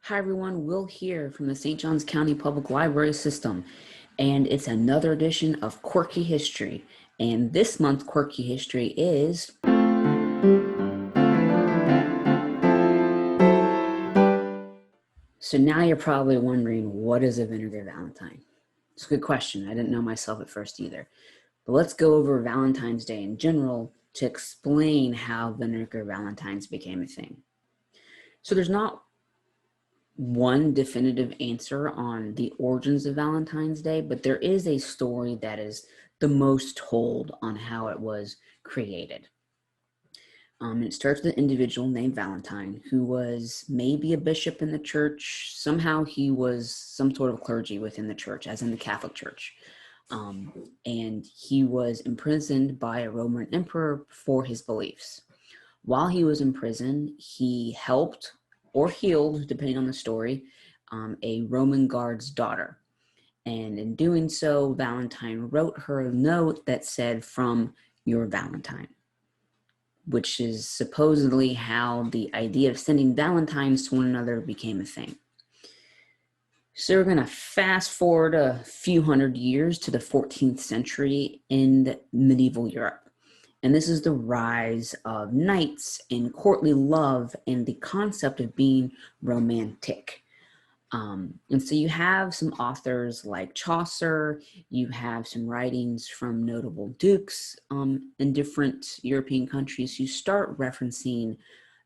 Hi everyone, Will here from the St. Johns County Public Library System, and it's another edition of Quirky History. And this month's Quirky History is... So now you're probably wondering, what is a Vinegar Valentine? It's a good question. I didn't know myself at first either. But let's go over Valentine's Day in general to explain how Vinegar Valentines became a thing. So there's not one definitive answer on the origins of Valentine's Day, but there is a story that is the most told on how it was created. It starts with an individual named Valentine who was maybe a bishop in the church. Somehow he was some sort of clergy within the church, as in the Catholic Church. And he was imprisoned by a Roman emperor for his beliefs. While he was in prison, he helped or healed, depending on the story, a Roman guard's daughter. And in doing so, Valentine wrote her a note that said, "From your Valentine," which is supposedly how the idea of sending Valentines to one another became a thing. So we're going to fast forward a few hundred years to the 14th century in medieval Europe. And this is the rise of knights and courtly love and the concept of being romantic. And so you have some authors like Chaucer, you have some writings from notable dukes in different European countries who start referencing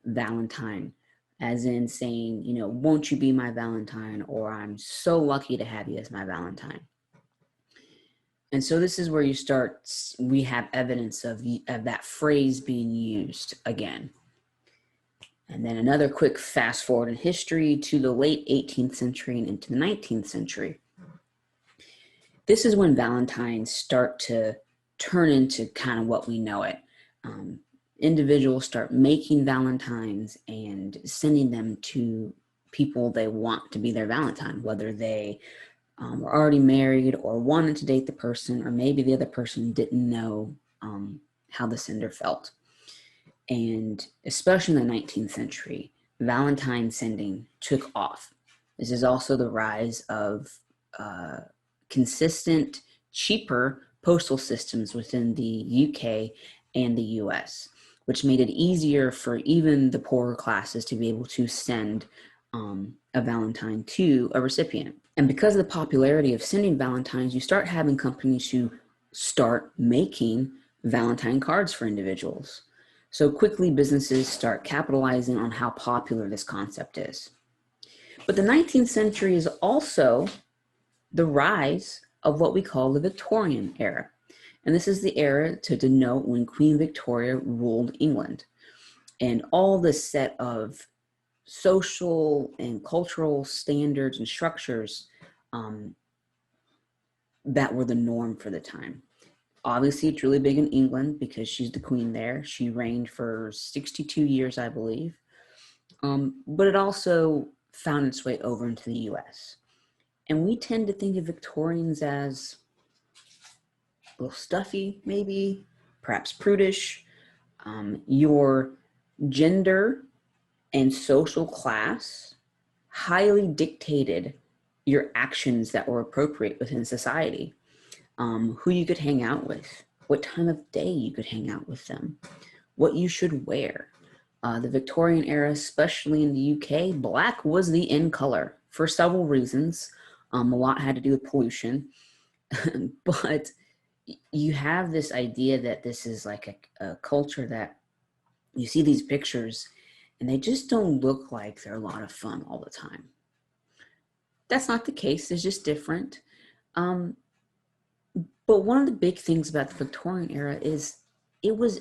Valentine, as in saying, you know, "Won't you be my Valentine?" or "I'm so lucky to have you as my Valentine." And so this is where we have evidence of that phrase being used again. And then another quick fast forward in history to the late 18th century and into the 19th century. This is when Valentines start to turn into kind of what we know it. Individuals start making Valentines and sending them to people they want to be their Valentine, whether they were already married or wanted to date the person, or maybe the other person didn't know how the sender felt. And especially in the 19th century, Valentine sending took off. This is also the rise of consistent, cheaper postal systems within the UK and the US, which made it easier for even the poorer classes to be able to send a Valentine to a recipient. And because of the popularity of sending Valentines, you start having companies who start making Valentine cards for individuals. So quickly businesses start capitalizing on how popular this concept is. But the 19th century is also the rise of what we call the Victorian era. And this is the era to denote when Queen Victoria ruled England. And all this set of social and cultural standards and structures that were the norm for the time. Obviously, it's really big in England because she's the queen there. She reigned for 62 years, I believe. But it also found its way over into the US. And we tend to think of Victorians as a little stuffy, maybe, perhaps prudish. Your gender and social class highly dictated your actions that were appropriate within society. Who you could hang out with, what time of day you could hang out with them, what you should wear. The Victorian era, especially in the UK, black was the in color for several reasons. A lot had to do with pollution, but you have this idea that this is like a culture that you see these pictures and they just don't look like they're a lot of fun all the time. That's not the case. It's just different. But one of the big things about the Victorian era is it was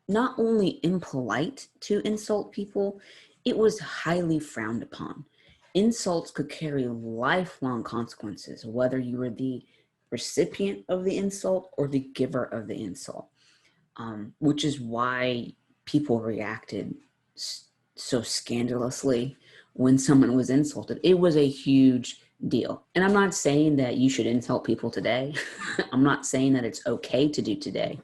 not only impolite to insult people, it was highly frowned upon. Insults could carry lifelong consequences, whether you were the recipient of the insult or the giver of the insult, which is why people reacted so scandalously when someone was insulted. It was a huge deal. And I'm not saying that you should insult people today. I'm not saying that it's okay to do today.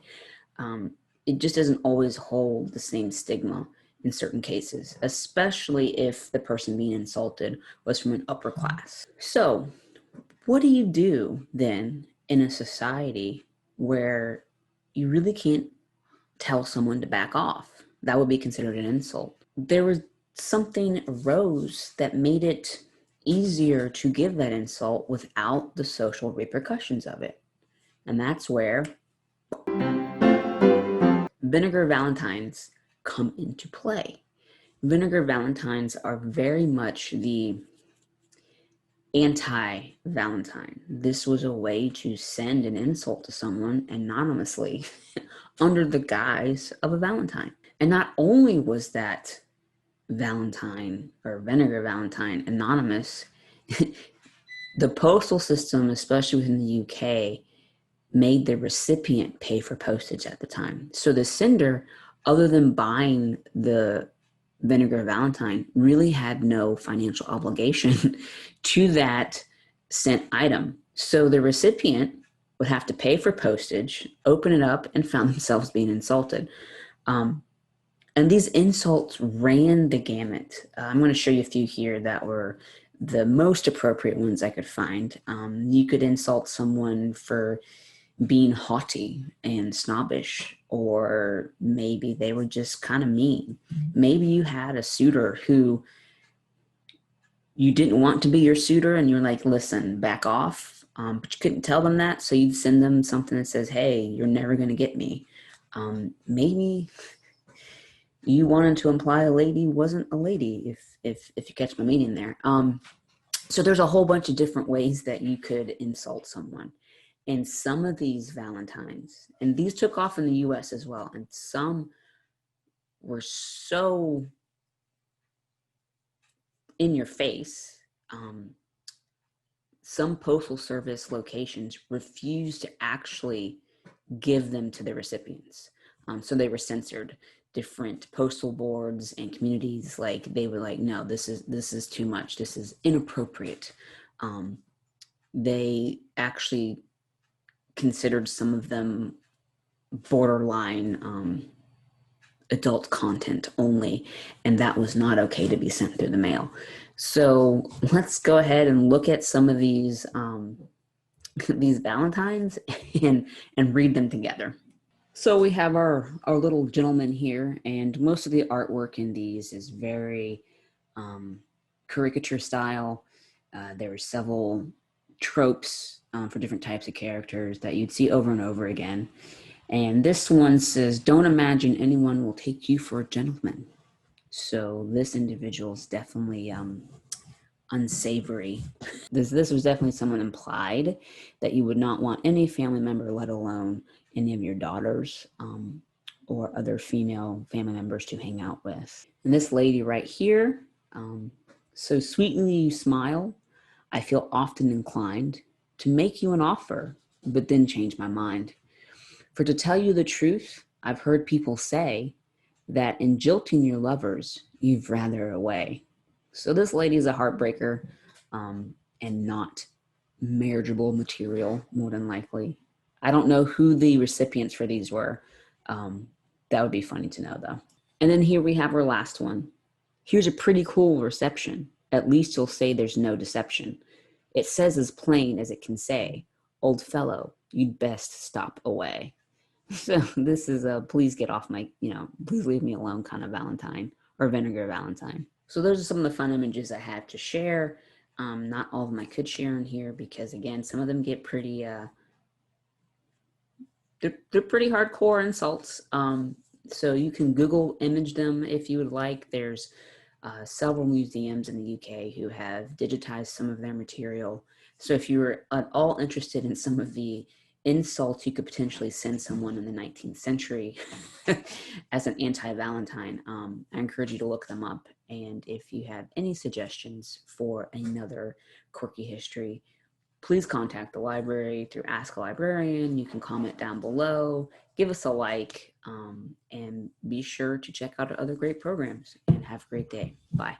It just doesn't always hold the same stigma in certain cases, especially if the person being insulted was from an upper class. So what do you do then in a society where you really can't tell someone to back off? That would be considered an insult. There was something arose that made it easier to give that insult without the social repercussions of it. And that's where Vinegar Valentines come into play. Vinegar Valentines are very much the Anti-Valentine. This was a way to send an insult to someone anonymously under the guise of a Valentine. And not only was that Valentine or Vinegar Valentine anonymous, the postal system, especially within the UK, made the recipient pay for postage at the time. So the sender, other than buying the Vinegar Valentine, really had no financial obligation to that sent item. So the recipient would have to pay for postage, open it up, and found themselves being insulted. And these insults ran the gamut. I'm going to show you a few here that were the most appropriate ones I could find. You could insult someone for being haughty and snobbish, or maybe they were just kind of mean. Maybe you had a suitor who you didn't want to be your suitor and you're like, listen, back off. But you couldn't tell them that, so you'd send them something that says, hey, you're never going to get me. Maybe you wanted to imply a lady wasn't a lady, if you catch my meaning there. So there's a whole bunch of different ways that you could insult someone. And some of these Valentines, and these took off in the US as well, and some were so in your face. Some postal service locations refused to actually give them to the recipients. So they were censored. Different postal boards and communities, like, they were like, no, this is too much. This is inappropriate. They actually considered some of them borderline adult content only, and that was not okay to be sent through the mail. So let's go ahead and look at some of these Valentines and read them together. So we have our little gentleman here, and most of the artwork in these is very caricature style. There were several tropes for different types of characters that you'd see over and over again. And this one says, don't imagine anyone will take you for a gentleman. So this individual is definitely unsavory. This was definitely someone implied that you would not want any family member, let alone any of your daughters or other female family members, to hang out with. And this lady right here, so sweetly you smile, I feel often inclined to make you an offer, but then change my mind. For to tell you the truth, I've heard people say that in jilting your lovers, you've rather away. So this lady is a heartbreaker and not marriageable material, more than likely. I don't know who the recipients for these were. That would be funny to know, though. And then here we have our last one. Here's a pretty cool reception. At least you'll say there's no deception. It says as plain as it can say, old fellow, you'd best stop away. So this is a please get off my, please leave me alone kind of Valentine, or Vinegar Valentine. So those are some of the fun images I had to share. Not all of them I could share in here because, again, some of them get pretty, they're pretty hardcore insults. So you can Google image them if you would like. There's several museums in the UK who have digitized some of their material. So if you were at all interested in some of the insults you could potentially send someone in the 19th century as an anti-Valentine, I encourage you to look them up. And if you have any suggestions for another quirky history, please contact the library through Ask a Librarian. You can comment down below, give us a like, and be sure to check out our other great programs. And have a great day. Bye.